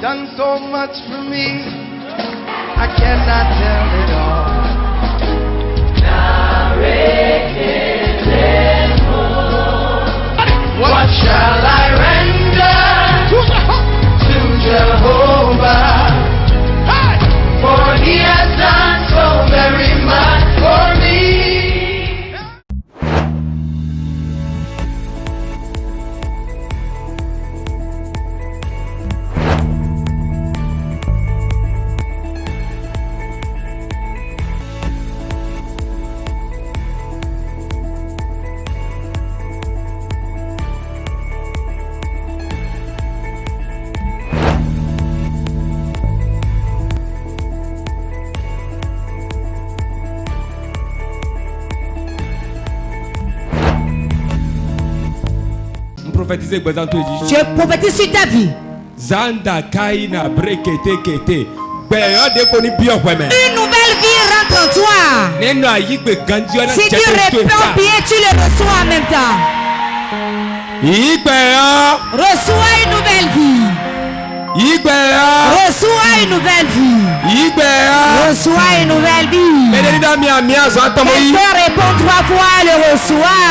done so much for me, I cannot tell it all. What shall I render to Jehovah? For he has done so very much for me. Je prophétise sur ta vie. Zanda kaina brekete kete. Une nouvelle vie rentre en toi. Si tu réponds bien, tu le reçois en même temps. Reçois une nouvelle vie. Reçois une nouvelle vie. Reçois une nouvelle vie. Quelqu'un répond 3 fois, le reçoit.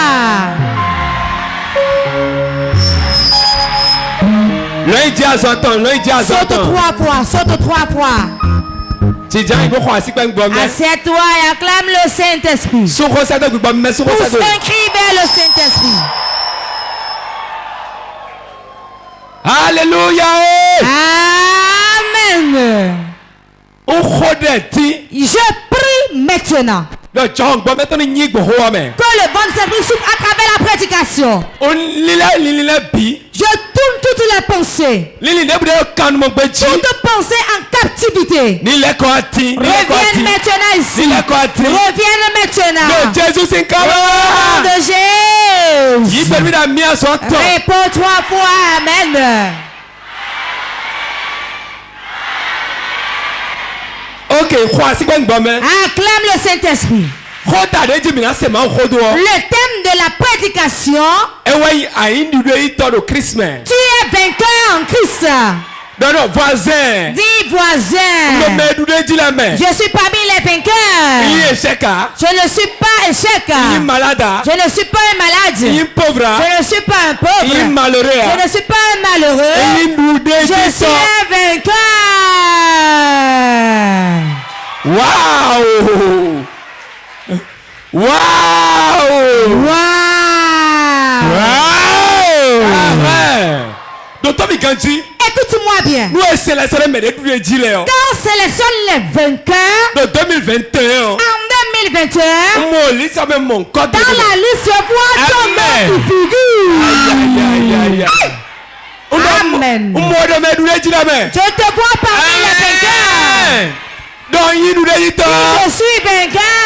Saute 3 fois, saute 3 fois. Assieds-toi et acclame le Saint-Esprit. Pousse un cri vers le Saint-Esprit. Alléluia. Amen. Je prie maintenant que le bon Saint-Esprit souffle à travers la prédication. Je tourne toutes les pensées. Toutes pensées en captivité. Reviennent maintenant ici. Reviennent maintenant. Au nom de Jésus. Réponds 3 fois. Amen. Ok, acclame le Saint-Esprit. Le thème de la prédication, tu es vainqueur en Christ. Voisin. Dis voisin. Je suis parmi les vainqueurs. Je ne suis pas échec. Je ne suis pas un malade. Je ne suis pas un pauvre. Je ne suis pas un malheureux. Je suis un vainqueur. Wow! Wow! Wow! Écoute-moi bien. Quand on sélectionne les vainqueurs de 2021, en 2021, dans la liste, je vois ton nom qui figure. Amen. Je te vois parmi les vainqueurs. Je suis vainqueur.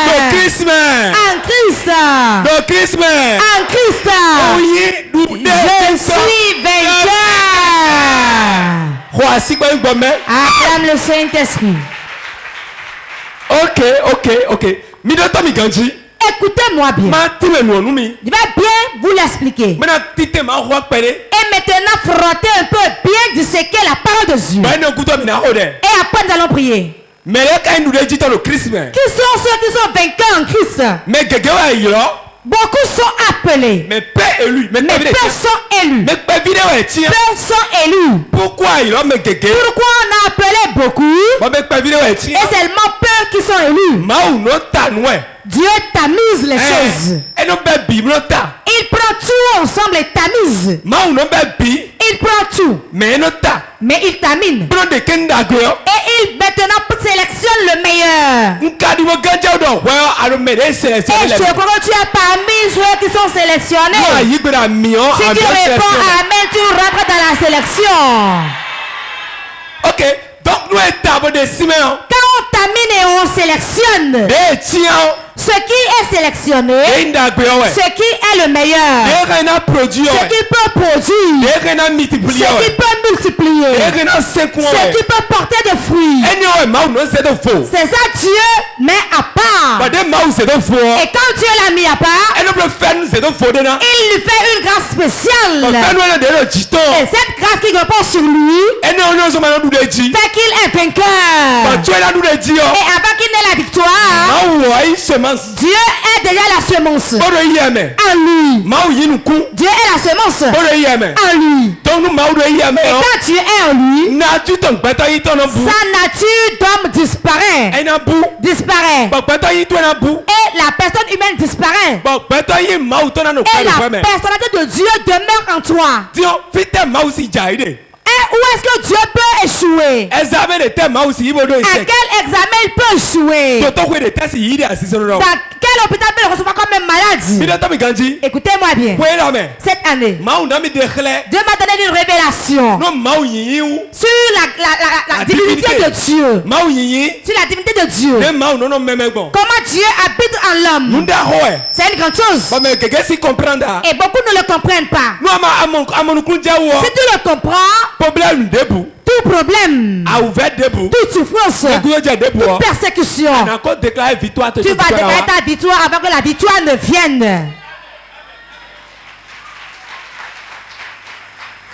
En Christ. En Christ. Je suis vainqueur. Acclame le Saint-Esprit. Ok. Écoutez-moi bien. Je vais bien vous l'expliquer. Et maintenant, frottez un peu bien disséquer la parole de Dieu. Et après, nous allons prier. Qui sont ceux qui sont vainqueurs en Christ? Beaucoup sont appelés. Mais peu sont élus. Peu sont élus. Pourquoi on a appelé beaucoup et seulement peu qui sont élus? Dieu tamise les choses. Il prend tout ensemble et tamise. Il prend tout. Mais il tamine. Et il maintenant sélectionne le meilleur. Et je crois que tu es parmi ceux qui sont sélectionnés. Si tu réponds Amen, tu rentres dans la sélection. Ok. Donc nous étabons des quand on tamine et on sélectionne, Ce qui est sélectionné, ce qui est le meilleur, ce qui peut produire, ce qui peut multiplier, ce qui peut porter des fruits. C'est ça Dieu met à part. Et quand Dieu l'a mis à part, il lui fait une grâce spéciale. Et cette grâce qui repose sur lui fait qu'il est vainqueur. Et avant qu'il n'ait la victoire, Dieu est déjà la semence en lui. Dieu est la semence en lui. Et quand Dieu est en lui, sa nature d'homme disparaît. Et la personne humaine disparaît. Et la personnalité de Dieu demeure en toi. Et où est-ce que Dieu peut échouer? À quel examen il peut échouer? Dans quel hôpital peut le recevoir comme une maladie? Écoutez-moi bien. Cette année, Dieu m'a donné une révélation sur la divinité de Dieu. Sur la divinité de Dieu. Comment Dieu habite en l'homme. C'est une grande chose. Et beaucoup ne le comprennent pas. Si tu le comprends, tout problème, toute souffrance, toute persécution, tu vas déclarer ta victoire avant que la victoire ne vienne.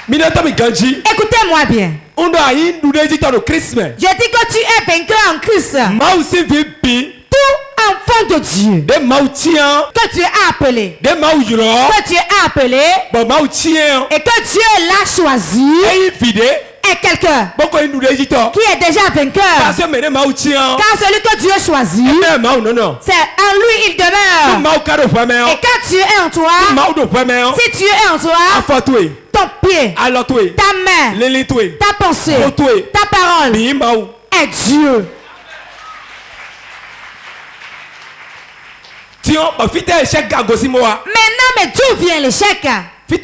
Écoutez-moi bien. Je dis que tu es vainqueur en Christ. Tout enfant de Dieu que Dieu a appelé, et que Dieu l'a choisi, est quelqu'un qui est déjà vainqueur. Car celui que Dieu choisit, c'est en lui il demeure. Et quand Dieu est en toi, si Dieu est en toi, ton pied, ta main, ta pensée, ta parole est Dieu. Maintenant, mais d'où vient l'échec? D'où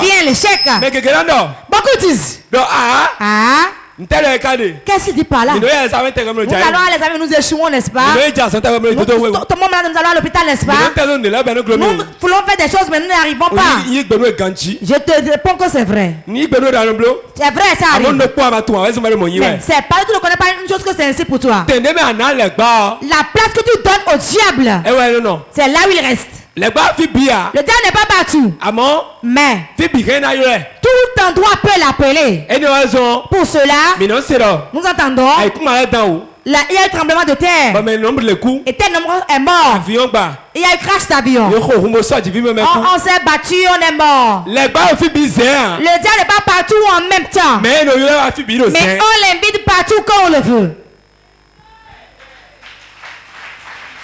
vient l'échec? Beaucoup disent. Qu'est-ce qu'il dit par là? Nous allons à l'examen, nous échouons, n'est-ce pas? Tout le monde nous allons à l'hôpital, n'est-ce pas? Nous voulons faire des choses, mais nous n'arrivons pas. Je te réponds que c'est vrai. C'est vrai, ça arrive. Mais c'est pas, tu ne connais pas une chose que c'est ainsi pour toi. La place que tu donnes au diable, c'est là où il reste. Le diable n'est pas partout. Mais tout endroit peut l'appeler. Pour cela, nous entendons. Il y a eu tremblement de terre. Et tel nombre est mort. Il y a eu crash d'avion. On s'est battu, on est mort. Le diable n'est pas partout en même temps. Mais on l'invite partout quand on le veut.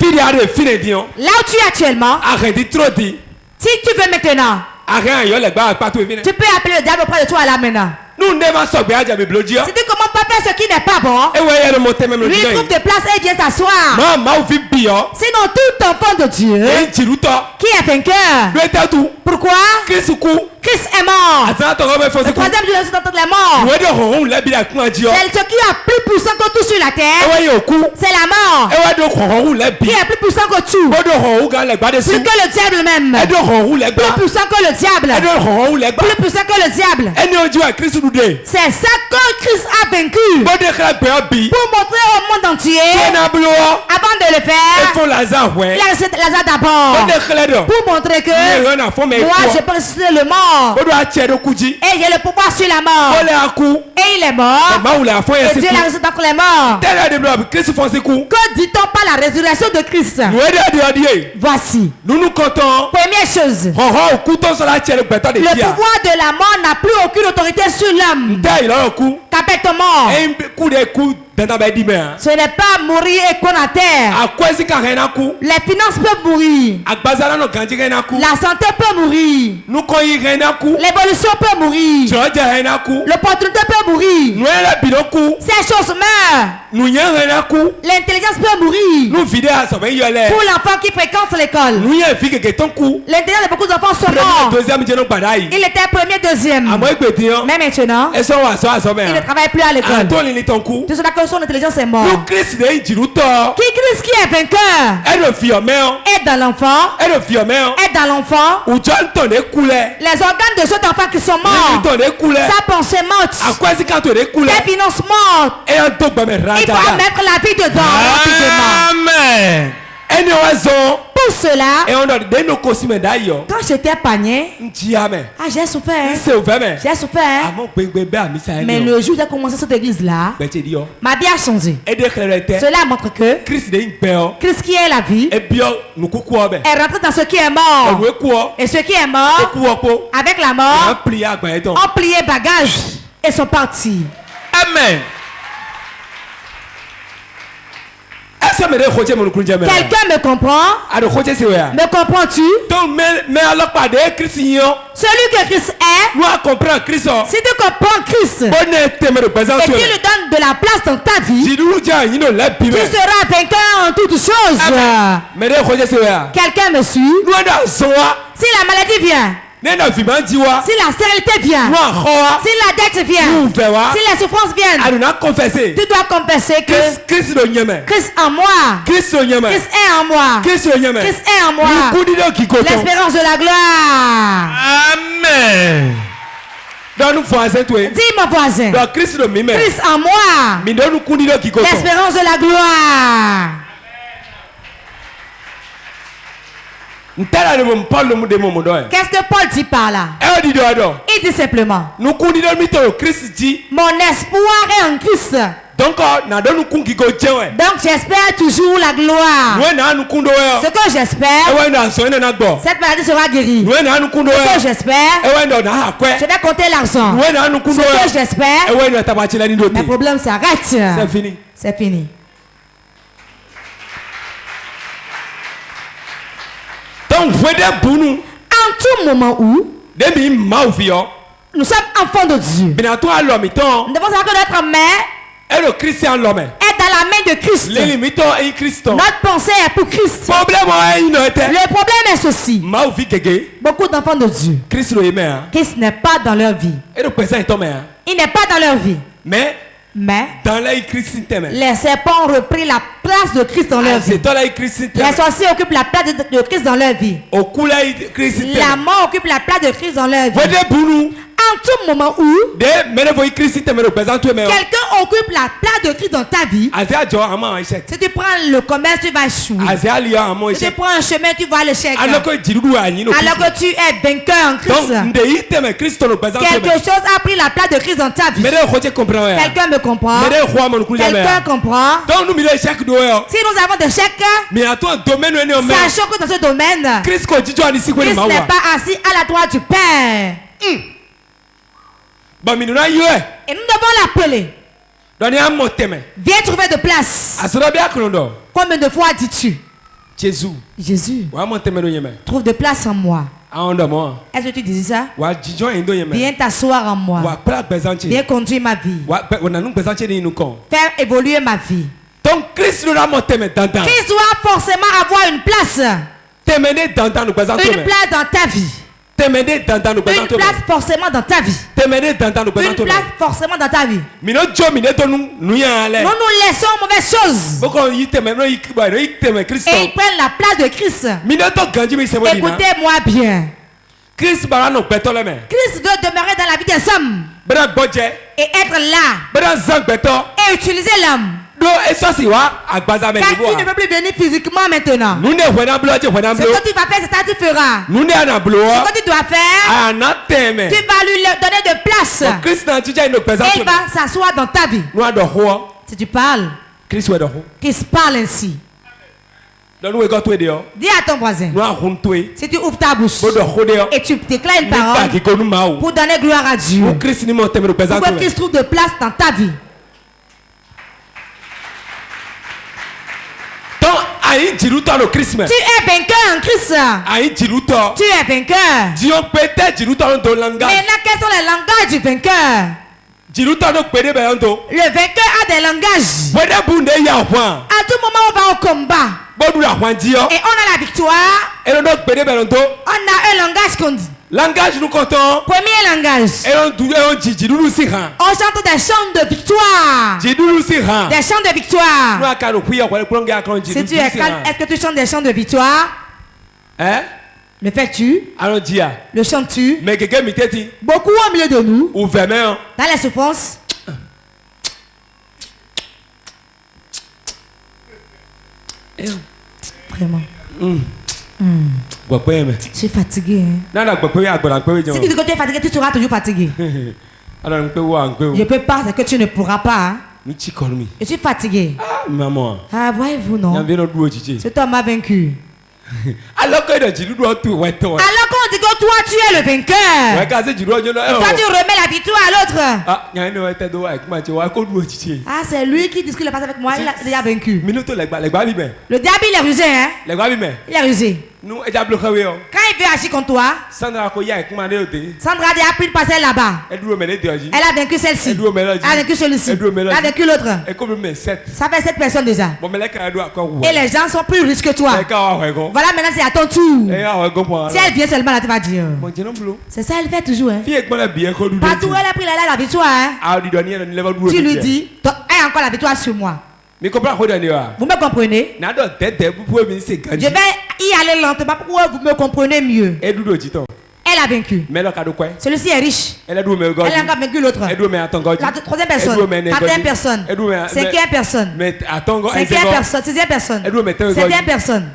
Là où tu es actuellement, si tu veux maintenant, tu peux appeler le diable auprès de toi là maintenant. Si tu ne commences pas à faire ce qui n'est pas bon, lui il trouve de place et il vient s'asseoir. Sinon tout enfant de Dieu qui est vainqueur. Pourquoi? Christ est mort. Le troisième jour de la mort. C'est ce qui est plus puissant que tout sur la terre. C'est la mort. Qui est plus puissant que tout. Plus que le diable même. Plus puissant que le diable. Plus puissant que le diable. C'est ça que Christ a vaincu. Pour montrer au monde entier. Avant de le faire, il a ressuscité Lazare d'abord. Pour montrer que moi je peux ressusciter le mort. Et j'ai le pouvoir sur la mort. Et il est mort. Et Dieu l'a ressuscité entre les morts. Que dit-on par la résurrection de Christ? Voici. Première chose. Le pouvoir de la mort n'a plus aucune autorité sur l'homme. Captement. Ce n'est pas mourir et qu'on a terre. Les finances peuvent mourir. La santé peut mourir. L'évolution peut mourir. L'opportunité peut mourir. Ces choses meurent. L'intelligence peut mourir. Pour l'enfant qui fréquente l'école. L'intelligence de beaucoup d'enfants sont morts. Il était premier, deuxième. Mais maintenant, il ne travaille plus à l'école. Tout cela que son intelligence est mort. Nous Christ de Jiruto. Christ qui est vainqueur est dans l'enfant. Est dans l'enfant. Les organes de cet enfant qui sont morts. Sa pensée morte. Ses finances mortes. Il va mettre la vie dedans. Amen. Pour cela, quand j'étais panier, j'ai souffert. J'ai souffert. Mais le jour où j'ai commencé cette église-là, ma vie a changé. Cela montre que Christ qui est la vie est rentré dans ce qui est mort. Et ce qui est mort, avec la mort, ont plié bagage et sont partis. Amen. Quelqu'un me comprend? Me comprends-tu? Celui que Christ est, si tu comprends Christ et tu lui donnes de la place dans ta vie, tu seras vainqueur en toutes choses. Quelqu'un me suit? Si la maladie vient, si la stérilité vient, si la dette vient, si les souffrances viennent, tu dois confesser que Christ en moi, Christ est en moi, Christ est en moi, l'espérance de la gloire. Amen. Dis mon voisin, Christ en moi, l'espérance de la gloire. Qu'est-ce que Paul dit par là? Il dit simplement, mon espoir est en Christ. Donc j'espère toujours la gloire. Ce que j'espère, cette maladie sera guérie. Ce que j'espère, je vais compter l'argent. Ce que j'espère, mes problèmes s'arrêtent. C'est fini. C'est fini. Donc, en tout moment où nous sommes enfants de Dieu, nous devons savoir que notre mère est dans la main de Christ. Notre pensée est pour Christ. Le problème est ceci. Beaucoup d'enfants de Dieu, Christ n'est pas dans leur vie. Il n'est pas dans leur vie. Mais les serpents ont repris la place de Christ dans leur vie. Les sorciers occupent la place de Christ dans leur vie. La mort occupe la place de Christ dans leur vie. En tout moment où quelqu'un occupe la place de Christ dans ta vie, si tu prends le commerce, tu vas échouer. Si tu prends un chemin, tu vas l'échec. Alors que tu es vainqueur en Christ. Quelque chose a pris la place de Christ dans ta vie. Quelqu'un me comprend? Quelqu'un comprend? Si nous avons des chèques, sachons que dans ce domaine, Christ n'est pas assis à la droite du Père. Et nous devons l'appeler. Viens trouver de place. Combien de fois dis-tu? Jésus, trouve de place en moi. Est-ce que tu dis ça? Viens t'asseoir en moi. Viens conduire ma vie. Faire évoluer ma vie. Donc Christ doit forcément avoir une place. Une place dans ta vie. Une place forcément dans ta vie. Une place forcément dans ta vie. Nous nous laissons mauvaises choses. Et ils prennent la place de Christ. Écoutez-moi bien. Christ veut demeurer dans la vie des hommes. Et être là. Et utiliser l'homme. Car tu ne peux plus venir physiquement maintenant. Ce que tu vas faire, c'est ça que tu feras. Ce que tu dois faire, tu vas lui donner de place. Et il va s'asseoir dans ta vie. Si tu parles, Christ parle ainsi. Dis à ton voisin, si tu ouvres ta bouche et tu déclares une parole pour donner gloire à Dieu, pour que Christ trouve de place dans ta vie. Tu es vainqueur en Christ. Tu es vainqueur. Maintenant, quels sont les langages du vainqueur? Le vainqueur a des langages. À tout moment, on va au combat. Et on a la victoire. On a un langage qu'on dit. Langage nous comptons. Premier langage. On chante des chants de victoire. Des chants de victoire. Si tu es calme, est-ce que tu chantes des chants de victoire? Hein? Le fais-tu? Le chantes-tu? Beaucoup au milieu de nous. Dans les souffrances. Vraiment. Je suis fatigué. Hein? Si tu dis que tu es fatigué, tu seras toujours fatigué. Je ne peux pas, c'est que tu ne pourras pas. Hein? Je suis fatigué. Maman. Ah, voyez-vous, non? Cet homme m'a vaincu. Alors qu'on dit que toi tu es le vainqueur. Toi tu remets la victoire à l'autre. Ah, c'est lui qui dit qu'il est passé avec moi, il a déjà vaincu. Le diable il est rusé, hein? Il est rusé. Quand il veut agir contre toi, Sandra a déjà pris le passé là-bas. Elle a vaincu celle-ci. Elle a vaincu celui-ci. Elle a vaincu l'autre. Ça fait 7 personnes déjà. Et les gens sont plus riches que toi. Voilà, maintenant c'est à ton tour. Si elle vient seulement là, tu vas dire. C'est ça, elle fait toujours. Hein? Partout où elle a pris la victoire. Hein? Tu lui dis, elle a encore la victoire sur moi. Vous me comprenez? Je vais y aller lentement pour que vous me compreniez mieux. Elle a vaincu. Celui-ci est riche. Elle a encore vaincu l'autre. La troisième personne. Quatrième personne. Cinquième personne. Cinquième personne. Sixième personne. Septième personne.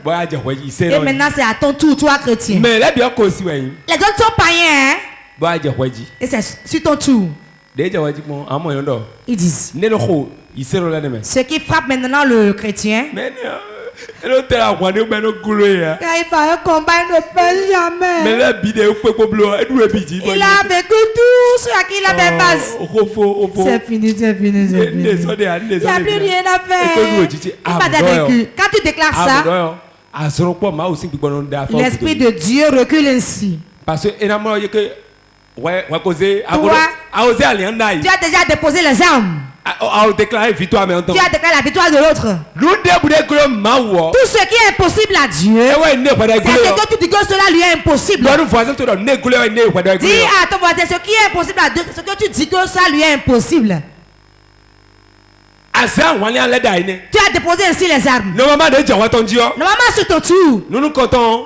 Et maintenant c'est à ton tour, toi chrétien. Les autres sont païens. Hein? Et c'est sur ton tour. Ils disent. Ce qui frappe maintenant le chrétien. Quand il fait un combat, il ne perd jamais. Il a vécu tout ce qu'il avait passé. C'est fini, c'est fini, c'est fini. Il n'y a plus rien à faire. Quand tu déclares ça, l'Esprit de Dieu recule ainsi. Parce que tu as déjà déposé les armes. Tu as déclaré la victoire de l'autre. Tout ce qui est impossible à Dieu, c'est ce que tu dis que cela lui est impossible. Dis à ton voisin ce qui est impossible à Dieu, ce que tu dis que ça lui est impossible. Tu as déposé ainsi les armes. Normalement sur ton tour,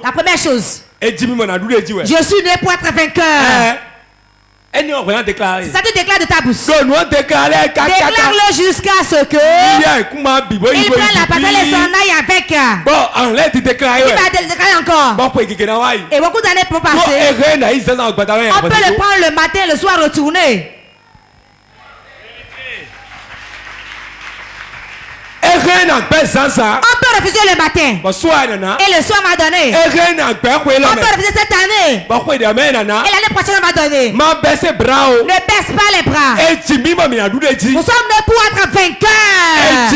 la première chose, je suis né pour être vainqueur. Ça te déclare de ta bouche. Déclare-le jusqu'à ce que il prenne la parole et s'en aille avec. Il va déclarer encore. Et beaucoup d'années pour passer. On peut le prendre le matin, le soir, retourner. On peut refuser le matin. Et le soir m'a donné. On peut refuser cette année. Et l'année prochaine on m'a donné. Ne baisse pas les bras. Nous sommes nés pour être vainqueurs.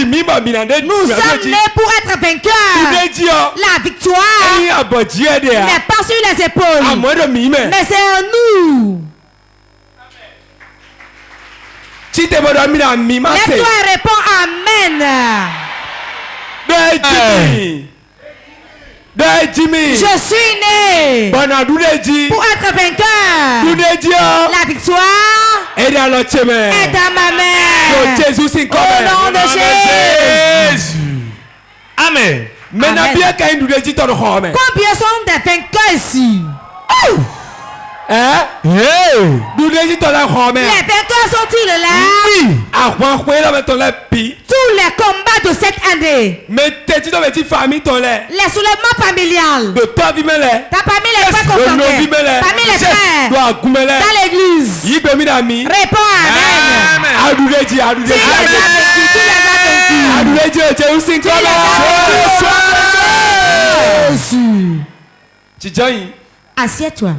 Nous sommes nés pour être vainqueurs. La victoire n'est pas sur les épaules, mais c'est en nous. Lève-toi et réponds Amen. Je suis né pour être vainqueur. La victoire est dans ma main. Au nom de Jésus. Amen. Combien sont des vainqueurs ici? Les vainqueurs sont-ils là? Oui. Tous les combats de cette année. Les soulèvements familiales. T'as parmi les frères confirmés. Parmi les frères. Dans l'église. Réponds Amen. Assieds-toi.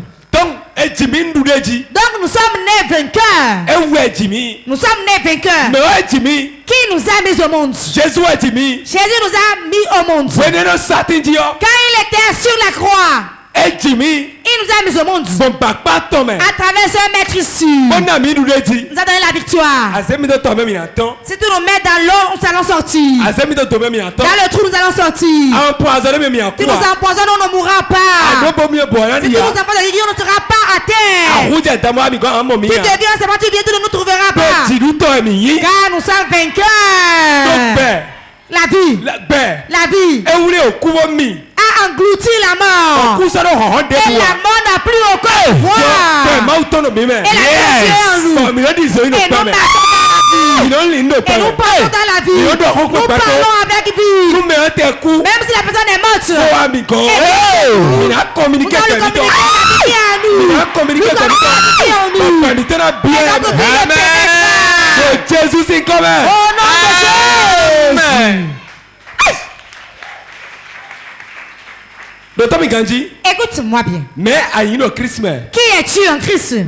Donc nous sommes nés vainqueurs. Nous sommes nés vainqueurs. Qui nous a mis au monde? Jésus nous a mis au monde. Quand il était sur la croix, il nous a mis au monde. À travers ce maître ici, nous a donné la victoire. Si tu nous mets dans l'eau, nous allons sortir. Dans le trou, nous allons sortir. Tu nous empoisonnes, on ne mourra pas. Si tu nous empoisonnes, on ne sera pas deviens, c'est pas tu viens, tu ne nous trouveras pas. Car nous sommes vainqueurs. La vie. La vie a englouti la mort. Et la mort n'a plus aucun pouvoir. Et la vie est en nous. Et nous passons dans la vie. Nous parlons avec vie. Même si la personne est morte. Nous allons communiquer à nous. Nous communiquer en nous. Jésus c'est comme au nom de Jésus. Écoute-moi bien. Qui es-tu en Christ? Si je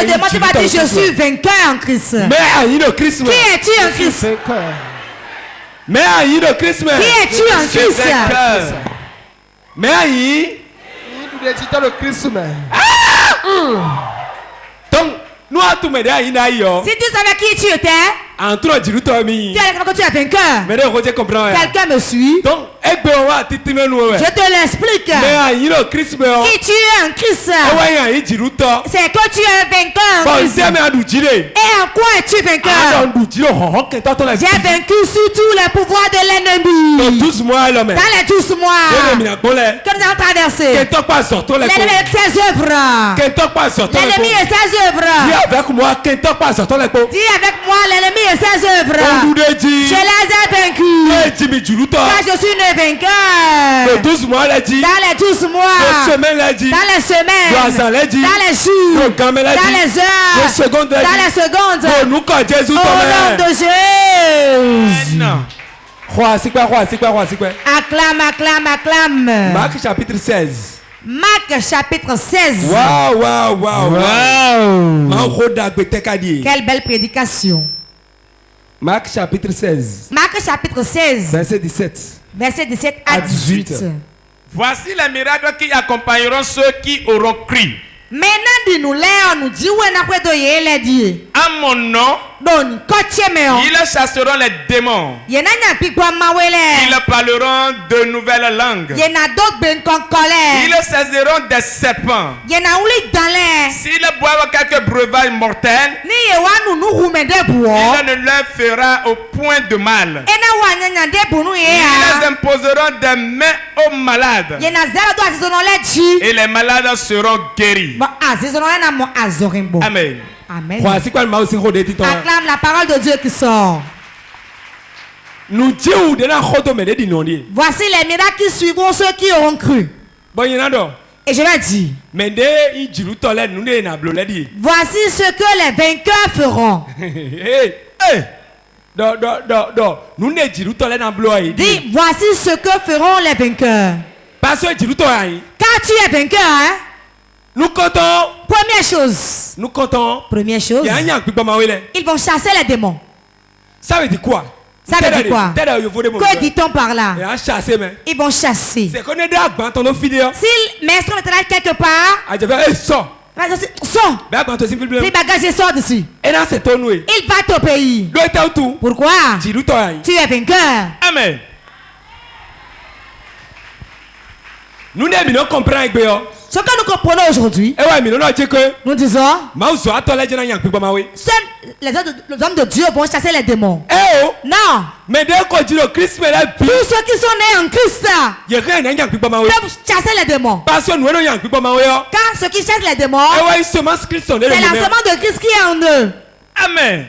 demande, tu vas dire je suis vainqueur en Christ. Qui es-tu en Christ? Qui es-tu en Christ? Si tu savais qui tu étais, tu allais comprendre que tu es vainqueur. Quelqu'un me suit? Je te l'explique. Qui tu es en Christ? C'est que tu es vainqueur en Christ. Et en quoi es-tu vainqueur? J'ai vaincu sur tous les pouvoirs de l'ennemi. Dans les 12 mois que nous avons traversé, l'ennemi et ses œuvres. L'ennemi et ses œuvres. Dis avec moi, l'ennemi et ses œuvres. Je les ai vaincus. Car je suis le vainqueur. Dans les 12 mois, dans les semaines, dans les jours, dans les heures, dans les secondes, au nom de Jésus. Acclame, acclame, acclame. Marc chapitre 16. Marc chapitre 16. Quelle belle prédication. Marc chapitre 16. Marc chapitre 16. Verset 17. Verset 17 à 18. Voici les miracles qui accompagneront ceux qui auront cru. Maintenant, dis-nous, nous dit où on a dit. À mon nom, ils chasseront les démons. Ils parleront de nouvelles langues. Ils saisiront des serpents. S'ils boivent quelques breuvages mortels, il ne leur fera au point de mal. Ils imposeront des mains aux malades. Et les malades seront guéris. Amen. Amen. Acclame la parole de Dieu qui sort. Voici les miracles qui suivront ceux qui auront cru. Et je l'ai dit. Voici ce que les vainqueurs feront. Dis, voici ce que feront les vainqueurs. Quand tu es vainqueur, hein? Nous comptons. Première chose. Première chose. Ils vont chasser les démons. Ça veut dire quoi? Ça veut dire quoi? Que dit-on par là? Ils vont chasser. S'il maître est quelque part, sors. Les bagages sortent d'ici. Il va au pays. Pourquoi? Tu es vainqueur. Amen. Ce que nous comprenons aujourd'hui, nous disons, seuls les hommes de Dieu vont chasser les démons. Non. Tous ceux qui sont nés en Christ peuvent chasser les démons. Car ceux qui chassent les démons, c'est la semence de Christ qui est en eux. Amen.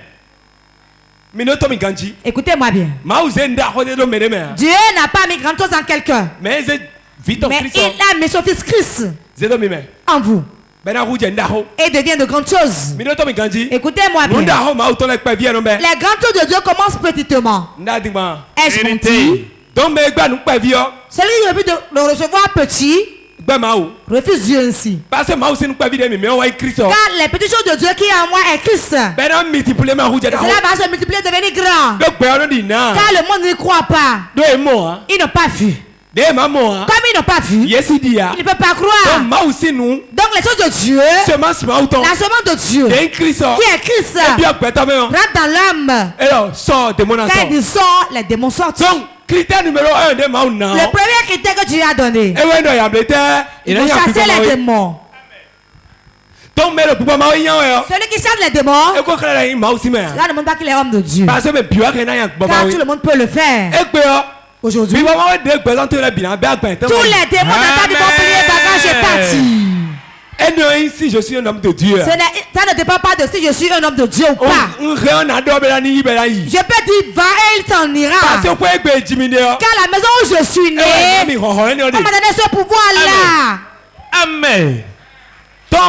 Écoutez-moi bien. Dieu n'a pas mis grand chose en quelqu'un. Mais il a mis son fils Christ en vous. Et devient de grandes choses. Écoutez-moi bien. Les grandes choses de Dieu commencent petitement. Est-ce qu'on dit? Celui qui veut le recevoir petit refuse Dieu ainsi. Car les petites choses de Dieu qui est en moi est Christ. Cela va se multiplier et devenir grand. Car le monde ne croit pas. Ils n'ont pas vu. Comme ils n'ont pas vu, ils ne peuvent pas croire. Donc les choses de Dieu, la semence de Dieu qui est Christ, rentre dans l'âme. Quand il sort, les démons sortent. Critère numéro 1 de Mauna. Le premier critère que Dieu a donné, il faut chasser les démons. Celui qui chasse les démons, là ne demande pas qu'il est homme de Dieu. Car tout le monde peut le faire. Aujourd'hui, tous les démons de ta vie vont plier bagage et partir. Si je suis un homme de Dieu. Ça ne dépend pas de si je suis un homme de Dieu ou pas. Je peux dire va et il s'en ira. Car la maison où je suis né, on m'a donné ce pouvoir-là. Amen. C'est 5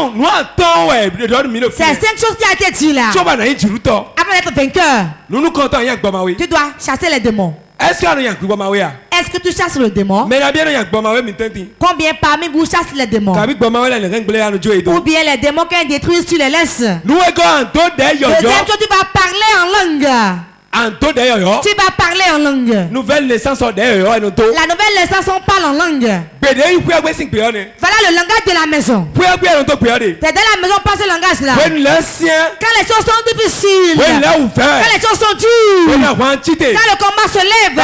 choses qui ont été dites là. Avant d'être vainqueur, tu dois chasser les démons. Est-ce que tu chasses le démon? Combien parmi vous chassent les démons? Ou bien les démons qui détruisent, tu les laisses? Deuxième chose, tu vas parler en langue. Tu vas parler en langue. La nouvelle naissance, on parle en langue. Voilà le langage de la maison. C'est dans la maison on passe ce langage-là. Quand les choses sont difficiles, quand les choses sont dures, quand le combat se lève,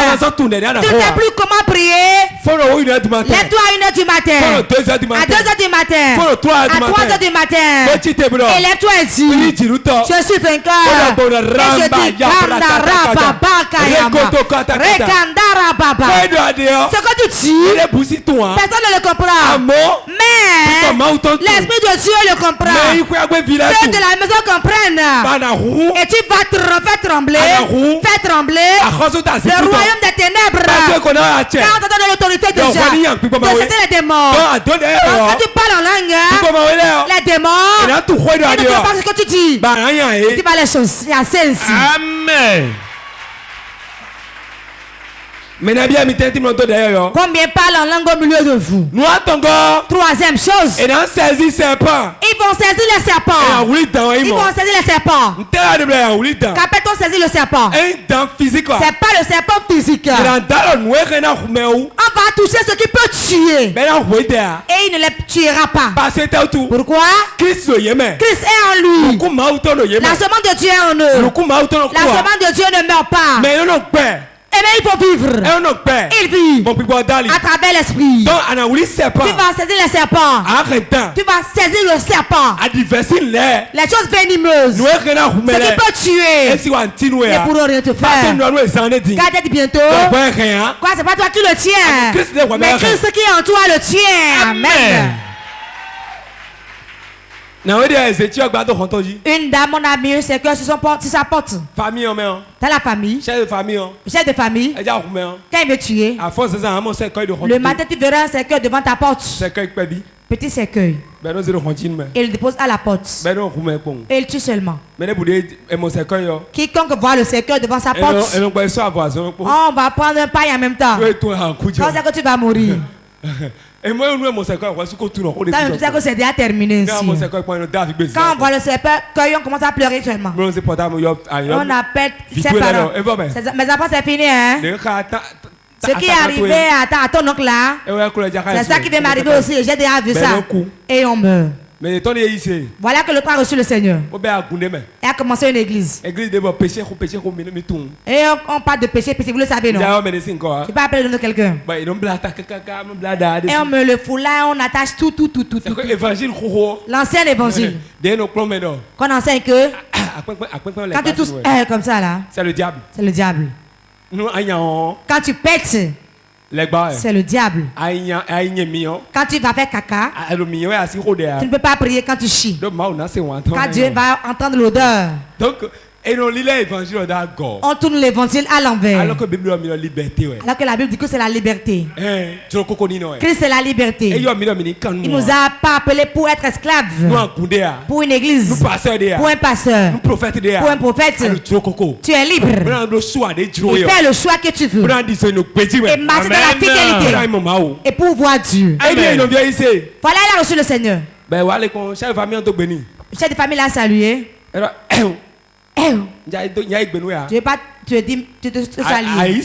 tu ne sais plus comment prier. Lève-toi à 1h du matin, à 2h du matin, à 3h du matin, et lève-toi et dis, je suis vainqueur. Et je dis, ce que tu dis, personne ne le comprend. Mais l'Esprit de Dieu le comprend. Ceux de la maison comprennent. Et tu vas faire trembler le royaume des ténèbres. Car on te donne l'autorité déjà de chasser les démons. Quand tu parles en langue, les démons, ils ne comprennent pas ce que tu dis. Tu vas les chasser ainsi. Amen. Combien parlent en langue au milieu de vous? Troisième chose, ils vont saisir les serpents. Ils vont saisir les serpents. Qu'appelle-t-on saisir le serpent? C'est pas le serpent physique. On va toucher ce qui peut tuer. Et il ne les tuera pas. Pourquoi? Christ est en lui. La semence de Dieu est en eux. La semence de Dieu ne meurt pas. Et bien il faut vivre. Il vit à travers l'esprit. Tu vas saisir les serpents. Tu vas saisir le serpent. Les choses venimeuses. Ce qui peut tuer. Ils ne pourront rien te faire. Car bientôt. Quoi, c'est pas toi qui le tiens. Mais Christ qui est en toi le tient. Amen. Une dame, on a mis un cercueil sur sa porte. Dans la famille. Chef de famille. Quand il veut tuer, le matin tu verras un cercueil devant ta porte. Petit cercueil. Et il le dépose à la porte. Et il tue seulement. Quiconque voit le cercueil devant sa porte, on va prendre un paille en même temps. Quand c'est que tu vas mourir. Quand tu sais que c'est déjà terminé ici. Quand on voit le cercueil, on commence à pleurer seulement. On appelle ses parents. Mes enfants, c'est fini, hein? Ce qui est arrivé à ton oncle là, c'est ça qui vient m'arriver aussi. J'ai déjà vu ça. Et on meurt. Voilà que le temps a reçu le Seigneur. Et a commencé une église. Et on parle de péché, vous le savez, non? Tu peux appeler le nom de quelqu'un. Et on me le fout là, on attache tout. L'ancien évangile. Qu'on enseigne que quand tu tousses comme ça là, c'est le diable. Quand tu pètes, c'est le diable. Quand tu vas faire caca, tu ne peux pas prier quand tu chies. Quand Dieu va entendre l'odeur. On tourne l'évangile à l'envers. Alors que la Bible dit que c'est la liberté. Christ c'est la liberté. Il nous a pas appelés pour être esclaves. Pour une église. Pour un pasteur. Pour un prophète. Tu es libre. Et fais le choix que tu veux. Et marcher dans la fidélité. Et pour voir Dieu. Voilà, il a reçu le Seigneur. Le chef de famille l'a salué. Je vais pas te dire, tu te salues.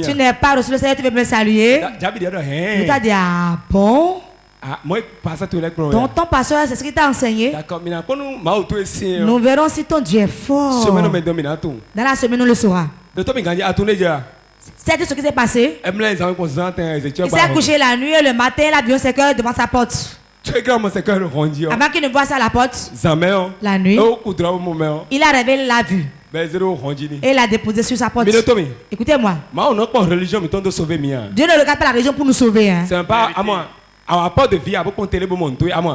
Tu n'es pas reçu le Seigneur, tu veux me saluer. Il t'a dit, ah bon? Donc ton pasteur, c'est ce qu'il t'a enseigné. Nous verrons si ton Dieu est fort. Dans la semaine, on le saura. C'est tout ce qui s'est passé. Il s'est couché la nuit et le matin, il a vu un cercueil devant sa porte. Avant qu'il ne voie ça à la porte, la nuit, il a révélé la vue. Et il a déposé sur sa porte. Écoutez-moi. Dieu ne regarde pas la religion pour nous sauver. Hein. C'est pas à moi. À part de vie, à part de vie,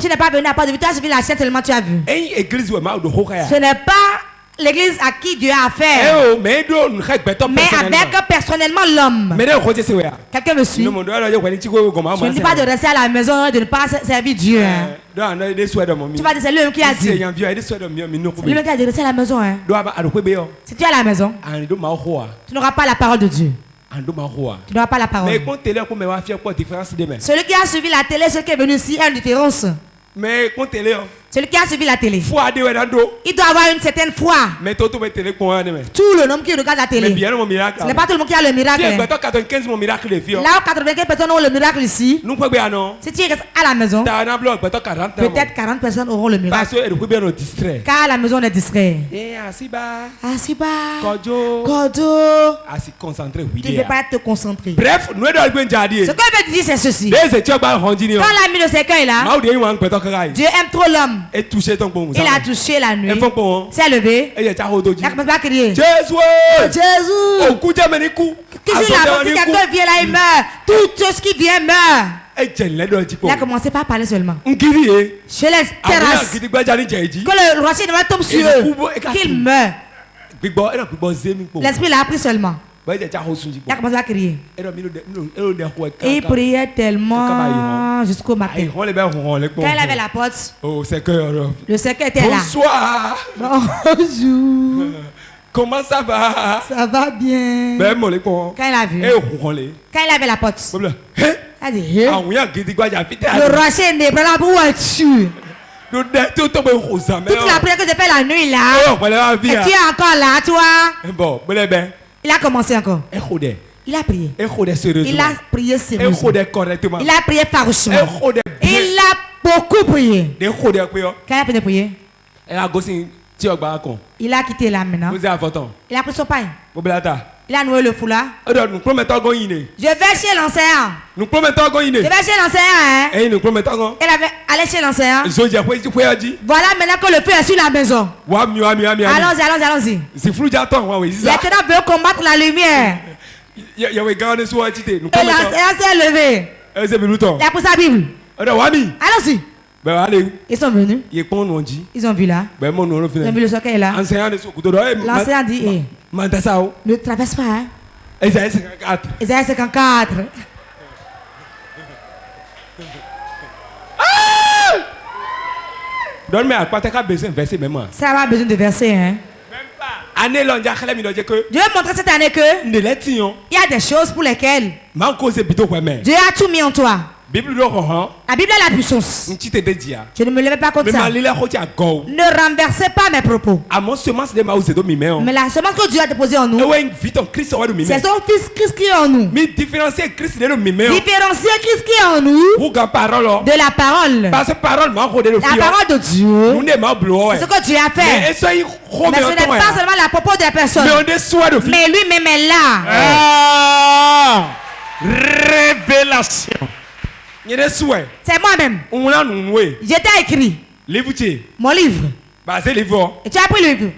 tu n'es pas venu à part de vie, tu as suivi la chaîne tellement tu as vu. Ce n'est pas l'église à qui Dieu a affaire. Mais avec personnellement l'homme. Quelqu'un me suit. Je ne dis pas de rester à la maison, de ne pas servir Dieu. Hein. Tu vas dire c'est lui qui a dit. C'est lui qui a dit de rester à la maison. Hein. Si tu es à la maison, tu n'auras pas la parole de Dieu. Tu n'auras pas la parole. Celui qui a suivi la télé, celui qui est venu ici, a une différence. Celui qui a suivi la télé, il doit avoir une certaine foi. Tout le monde qui regarde la télé, ce n'est pas tout le monde qui a le miracle. Là où 95 personnes ont le miracle ici, si tu restes à la maison, peut-être 40 personnes auront le miracle. Car à la maison on est distrait. Asiba, Kodo, tu ne peux pas te concentrer. Bref, ce que je veux dire c'est ceci. Quand l'ami de cercueil là, Dieu aime trop l'homme. Il a touché la nuit. S'est levé. Il a commencé à crier. Jésus! Qu'est-ce qu'il a dit? Quelqu'un vient là, il meurt. Tout ce qui vient meurt. Il a commencé par parler seulement. Chez les terrasses. Que le rocher ne tombe sur eux. Qu'il meurt. L'esprit l'a appris seulement. Il a commencé à crier. Et il priait tellement jusqu'au matin. Quand il avait la porte, le cercueil était là. Bonsoir. Bonjour. Comment ça va? Ça va bien. Quand il a vu, quand il avait la porte, il a dit, le rocher n'est pas là pour tu. Toute la prière que j'ai fait la nuit là, et tu es encore là, toi. Il a commencé encore. Il a prié. Il a prié sérieusement. Il a prié farouchement. Il a beaucoup prié. Quand il a fini de prier, il a quitté là maintenant. Il a pris son pain. Il a noué le foulard. Je vais chez l'enseignant. Je vais chez l'enseignant. Il avait allé chez l'enseignant. Voilà maintenant que le feu est sur la maison. Allons-y. Maintenant veut combattre la lumière. Et l'enseignant s'est levé. Il a pris sa Bible. Allons-y. Ils sont venus. Ils ont vu là. Ils ont vu le cercueil là. L'enseignant dit ne traverse pas. Hein? Isaïe 54. Ça va besoin de verset. Hein? Dieu a montré cette année que il y a des choses pour lesquelles Dieu a tout mis en toi. La Bible a la puissance. Je ne me levais pas contre ça. Ne renversez pas mes propos. Mais la semence que Dieu a déposée en nous, c'est son fils Christ qui est en nous. Différencier Christ qui est en nous de la parole. La parole de Dieu, c'est ce que Dieu a fait. Mais ce n'est pas seulement la propos de la personne, mais lui-même est là. Révélation. C'est moi-même. J'étais écrit. Mon livre. Et tu as pris le livre.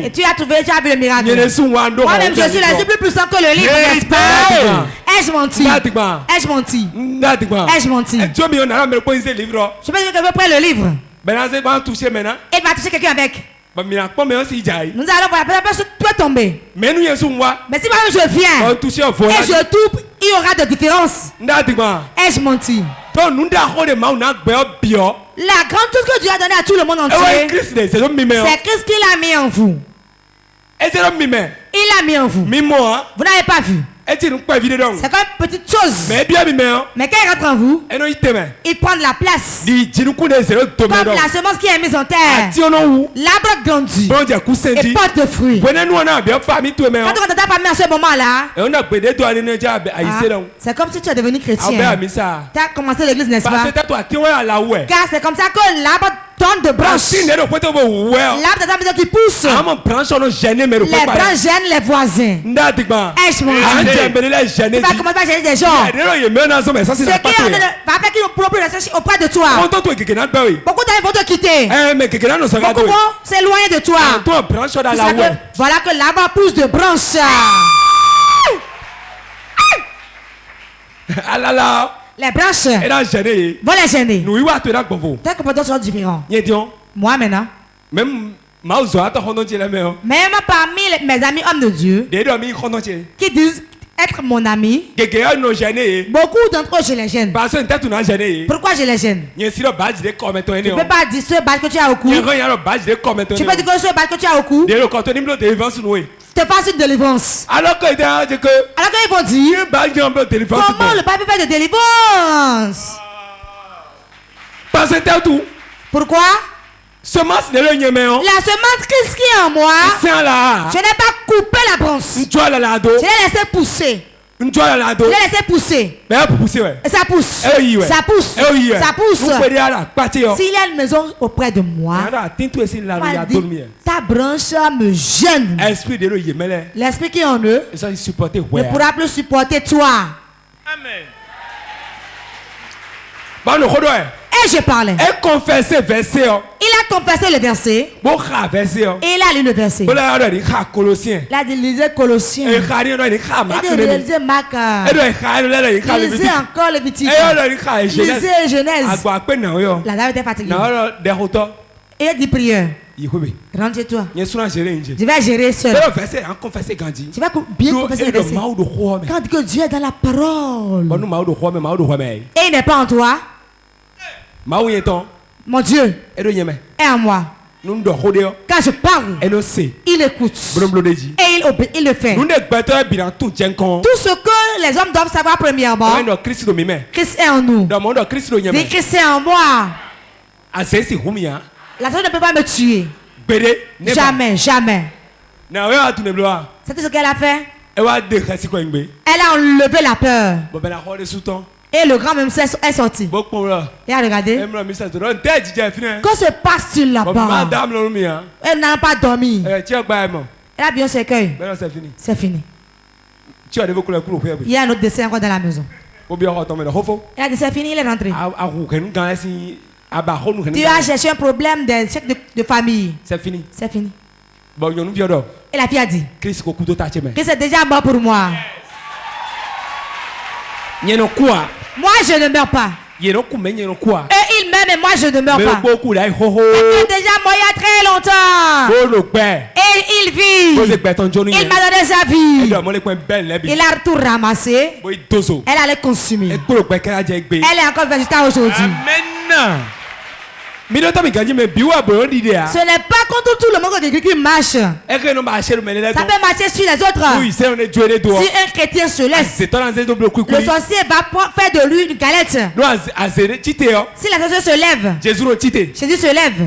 Et tu as trouvé, tu as vu le miracle. Moi-même, je suis là, je suis plus puissant que le livre, n'est-ce pas? Ai-je menti? Ai-je menti? Ai-je menti? Je peux dire que je veux prendre le livre. Et il va toucher quelqu'un avec. Nous allons voir, la personne peut tomber. Mais si moi-même je viens et je touche, il y aura de différence. Ai-je menti? La grande chose que Dieu a donnée à tout le monde entier, c'est Christ qui l'a mis en vous. Il l'a mis en vous. Vous n'avez pas vu. C'est comme une petite chose. Mais quand il rentre en vous, il prend de la place. Comme la semence qui est mise en terre. L'arbre grandit et porte de fruits. Quand tu rentres dans ta famille à ce moment-là, c'est comme si tu es devenu chrétien. Tu as commencé l'église, n'est-ce pas? Car c'est comme ça que l'arbre tonnes de branches. L'arbre de ta maison qui pousse. Les branches gênent les voisins. Est-ce mon Dieu? Tu vas commencer à gêner des gens. Ce qui va faire qu'ils n'ont plus de auprès de toi. Beaucoup d'amis vont te quitter. Beaucoup vont s'éloigner de toi. Voilà que là-bas pousse de branches. Les branches vont les gêner. Tes comportements sont différents. Moi maintenant, même parmi mes amis hommes de Dieu qui disent être mon ami, beaucoup d'entre eux je les gêne. Pourquoi je les gêne? Tu ne peux pas dire ce badge que tu as au cou. Tu peux dire que ce badge que tu as au cou te fasse une délivrance. Alors qu'ils vont dire comment le pape fait de délivrance. Pourquoi? La semence Christ qui est en moi, je n'ai pas coupé la branche. Je l'ai laissé pousser. Je l'ai laissé pousser. Et ça pousse. Ça pousse. Ça pousse. S'il y a une maison auprès de moi, ta branche me gêne. L'esprit qui est en eux ne pourra plus supporter toi. Amen. Et je parlais. Il a confessé le verset. Et il a lu le verset. Il a dit lisez Colossiens. Il a lisé Marc. Il lisait encore Lévitique. Lisez Genèse. La dame était fatiguée. Et il a dit prière. Rentre chez toi. Je vais gérer seul. Tu vas bien confesser le verset. Quand dit que Dieu est dans la parole et il n'est pas en toi, mon Dieu est en moi. Quand je parle, il écoute et il le fait. Tout ce que les hommes doivent savoir premièrement, Christ est en nous. Dit Christ est en moi. La chose ne peut pas me tuer. Jamais, jamais. C'est tout ce qu'elle a fait. Elle a enlevé la peur. Et le grand même est sorti. Et a regardé. Que se passe-t-il là-bas? Elle n'a pas dormi. Elle a bien ses cueils. C'est fini. Il y a un autre dessin encore dans la maison. Elle a dit c'est fini, il est rentré. Tu as cherché un problème de famille. C'est fini. C'est fini. Et la fille a dit Christ est déjà mort pour moi. Moi je ne meurs pas. Et il meurt et moi je ne meurs pas. Il est déjà mort il y a très longtemps. Et il vit. Il m'a donné sa vie. Il a tout ramassé. Elle allait consommer. Elle est encore végétale aujourd'hui. Amen. Ce n'est pas contre tout le monde qui marche. Ça peut marcher sur les autres. Si un chrétien se laisse, le sorcier va faire de lui une galette. Si la sorcière se lève, Jésus se lève.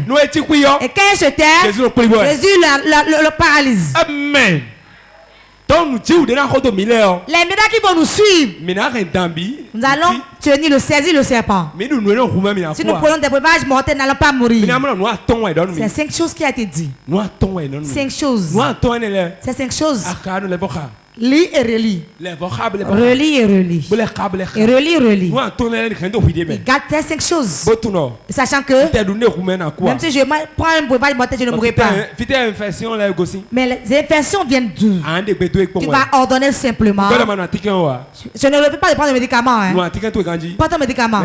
Et quand il se terre, Jésus le paralyse. Amen. Les miracles qui vont nous suivre, nous allons saisir le serpent. Si nous prenons des breuvages mortels, nous n'allons pas mourir. C'est 5 choses qui a été dit. 5 choses. C'est 5 choses. Lis et relis. Relis et relis. Et relis et relis. Et garde ces 5 choses. Sachant que même si je prends un breuvage mortel, je ne mourrai pas. Mais les infections viennent d'où? Tu vas ordonner simplement. Je ne refuse pas de prendre le médicament. Prends ton médicament.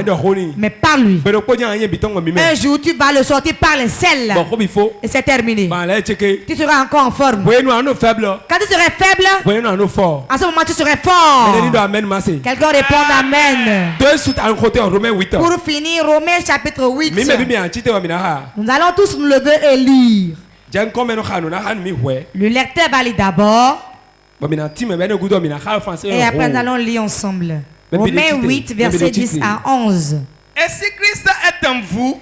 Mais parle-lui. Un jour, tu vas le sortir par les selles. Et c'est terminé. Tu seras encore en forme. Quand tu seras faible, en ce moment tu serais fort. Quelqu'un répond amen. Pour finir, Romains chapitre 8. Nous allons tous nous lever et lire. Le lecteur va lire d'abord. Et après nous allons lire ensemble. Romains 8 verset 10 à 11. Et si Christ est en vous,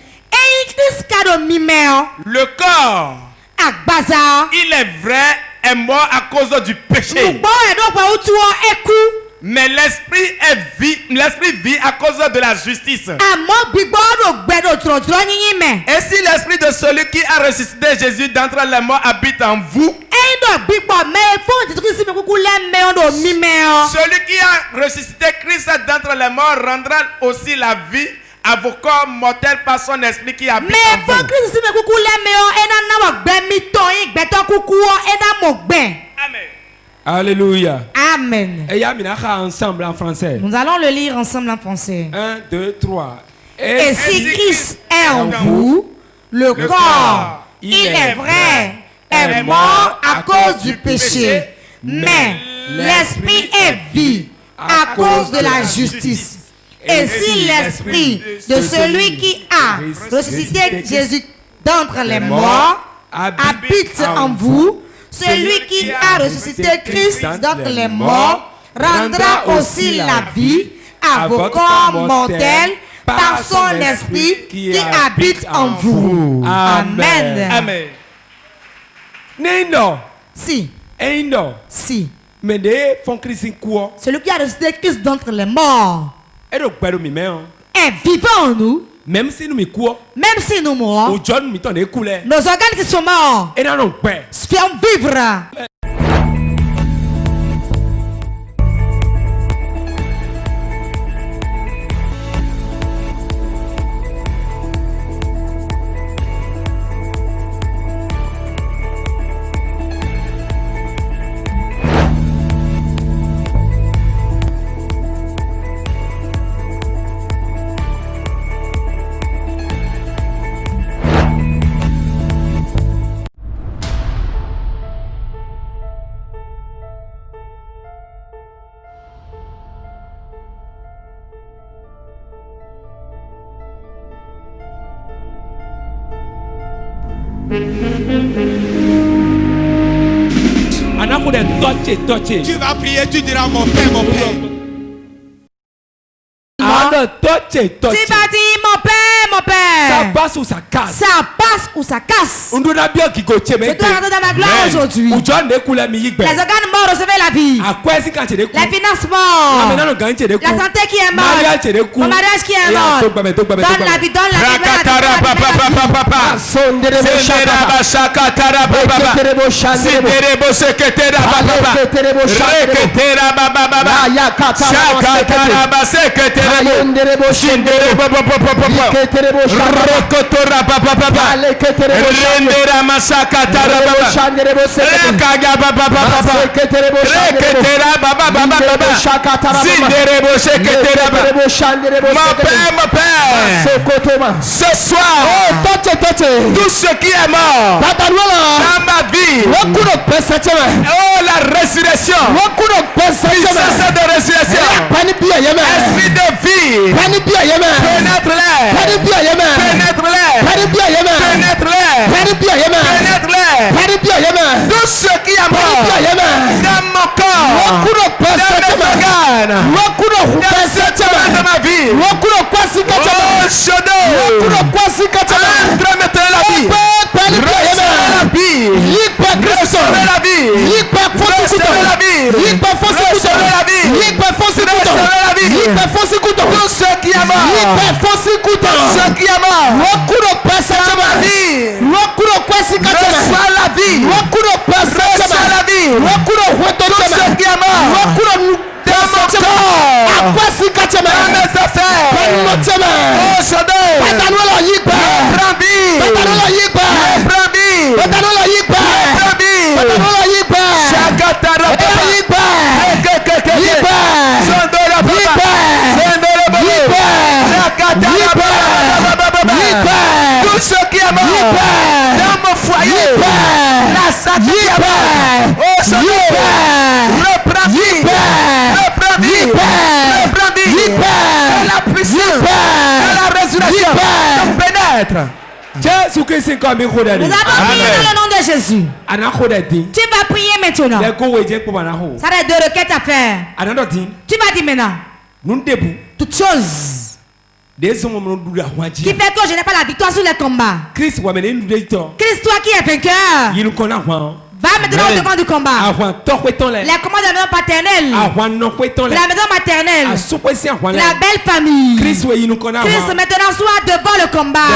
le corps, il est vrai, est mort à cause du péché. Mais l'esprit vit à cause de la justice. Et si l'esprit de celui qui a ressuscité Jésus d'entre les morts habite en vous, celui qui a ressuscité Christ d'entre les morts rendra aussi la vie à vos corps mortels par son esprit qui habite en vous. Amen. Alléluia. Amen. Et ensemble en français. Nous allons le lire ensemble en français. 1, 2, 3. Et si Christ est en vous, le corps, il est vrai, est mort à cause du péché, mais l'esprit est vie à cause de la justice. Et si l'esprit de celui qui a ressuscité Jésus d'entre les morts habite en vous, celui qui a ressuscité Christ d'entre les morts rendra aussi la vie à vos corps mortels par son esprit qui habite en vous. Amen. Amen. Si. Mais celui qui a ressuscité Christ d'entre les morts est vivant en nous. Même si nous mourons, nos organes qui sont morts font vivre. Tu vas prier, tu diras mon Père, mon Père. Tu vas dire mon Père. Ça passe ou ça casse. Ça passe ou ça casse. On doit bien qui goûte. Mais tu vas dans ma gloire aujourd'hui. Les organes morts recevaient la vie. Les finances morts. La santé qui est morte. Le mariage qui est mort. Donne la vie, donne la vie. Ce soir, tout ce qui est mort dans ma vie, oh la résurrection, puissance de résurrection, esprit de vie, pénètre-les, tout ce qui est mort dans mon corps, dans mes organes, dans ma vie, oh Shodo, entre maintenant la vie, restaurer la vie, restaurer la vie, restaurer la vie, tout ce qui est mort, ce qui est mort, dans ma vie, reçois la vie, reçois la vie, tout ce qui est mort, dans mon corps, dans mes affaires, oh Shodo, prends vie, tout ce qui est mort dans mon foyer, la santé qui est mort, oh Shodo, reprends vie, la puissance, la résurrection pénètre. Nous avons prié dans le nom de Jésus. Tu vas prier maintenant. Ça a deux requêtes à faire. Tu vas dire maintenant toutes choses qui fait que je n'ai pas la victoire sur les combats. Christ, toi qui es vainqueur, Va maintenant au devant du combat. Les commandes de la maison paternelle. De la maison maternelle. La belle famille. Christ maintenant soit devant le combat.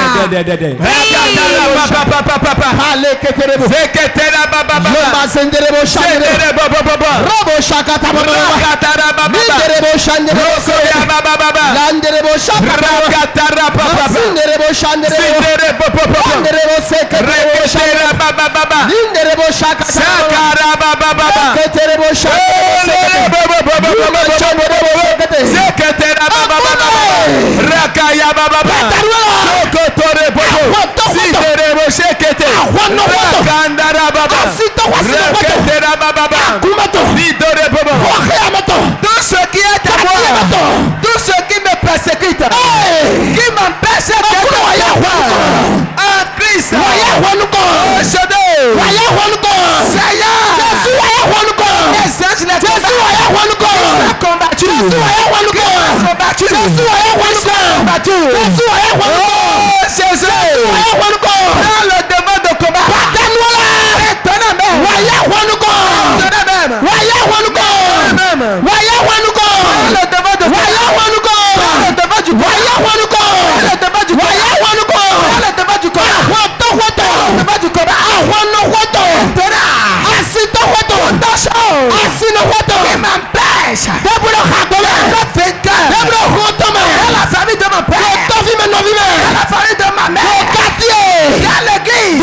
Tout ce qui est à moi, tout ce qui me persécute, qui m'empêche d'être en Christ, la famille de mon père, la famille de ma mère, l'église,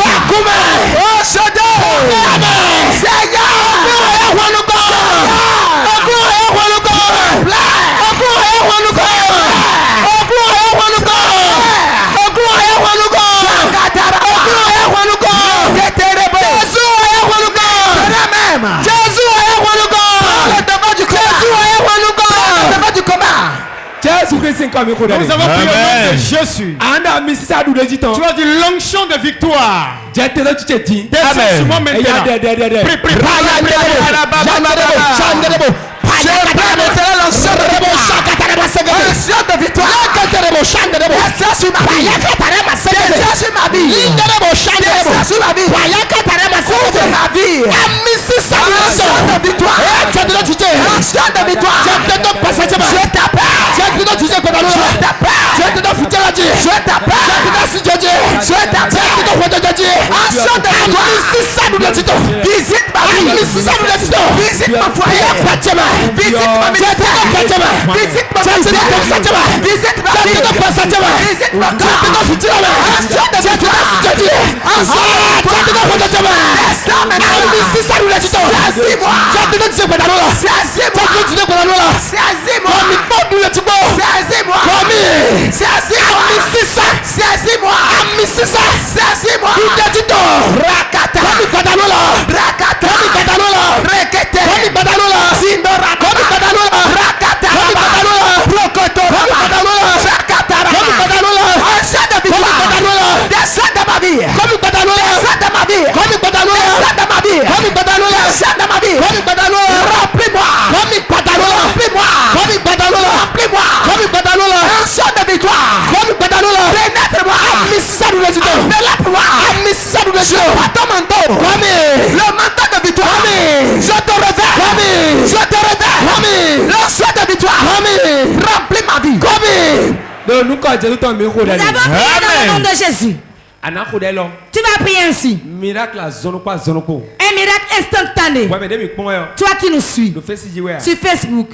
nous avons pris au nom de Jésus. Tu as dit l'onction de victoire. Descends sur moi maintenant. Prie. Je prends maintenant l'onction de victoire. Descends sur ma vie. Descends sur ma vie. Descends sur ma vie. Ouvre ma vie. L'onction de victoire. L'onction de victoire. Je t'appelle. Visite ma vie. Visite ma foyer. Visite ma ministère. Visite ma visite ma vie. Visite ma corps. Le manteau de victoire. Je te révèle. Je te révèle. L'onction de victoire. Remplis ma vie. Nous avons prié dans le nom de Jésus. Tu vas prier ainsi. Un miracle instantané. Toi qui nous suis sur Facebook,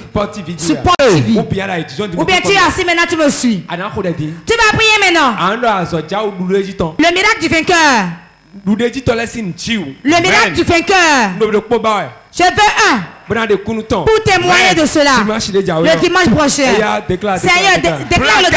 sur Port TV, ou bien tu es assis maintenant, tu me suis. Tu vas prier maintenant. Le miracle du vainqueur. Le miracle du vainqueur. Je veux un pour témoigner de cela. Le dimanche prochain. Seigneur, déclare le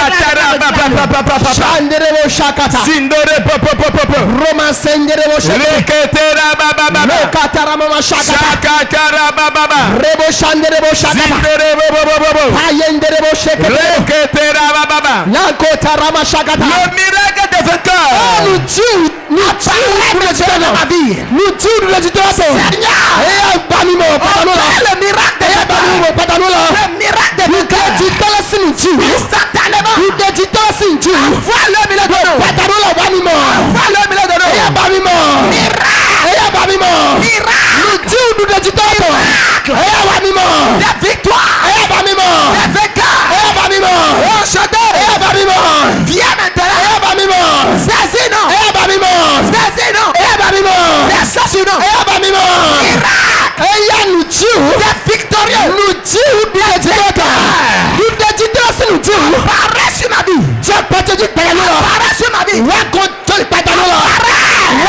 porte du pantalon là. Apparaît sur ma vie. Raconte le pantalon là.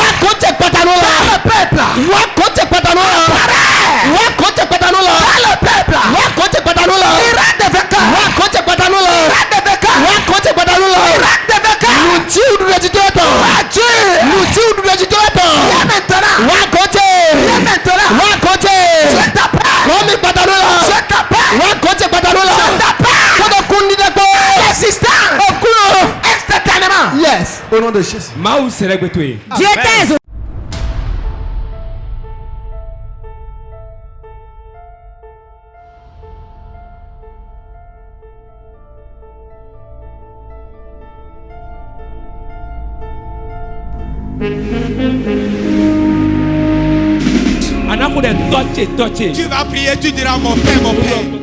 Raconte le pantalon là. Dans le peuple. Raconte le pantalon là. Raconte le pantalon là. Dans le peuple. Raconte le pantalon là. Miracle de vainqueur. Raconte le pantalon là. Miracle de vainqueur. Raconte le pantalon là. Miracle de vainqueur. Nous disons nous résultats. Nous disons nous résultats. Viens maintenant. Raconte. Viens maintenant. Raconte. Je t'appelle. Comme le pantalon là. Je t'appelle. Raconte le pantalon là. Je t'appelle. Quand on connaît d'abord. L'existence. Instantanément. Yes. Au nom de Jésus. Dieu t'aide. Tu vas prier, tu diras mon Père, mon Père.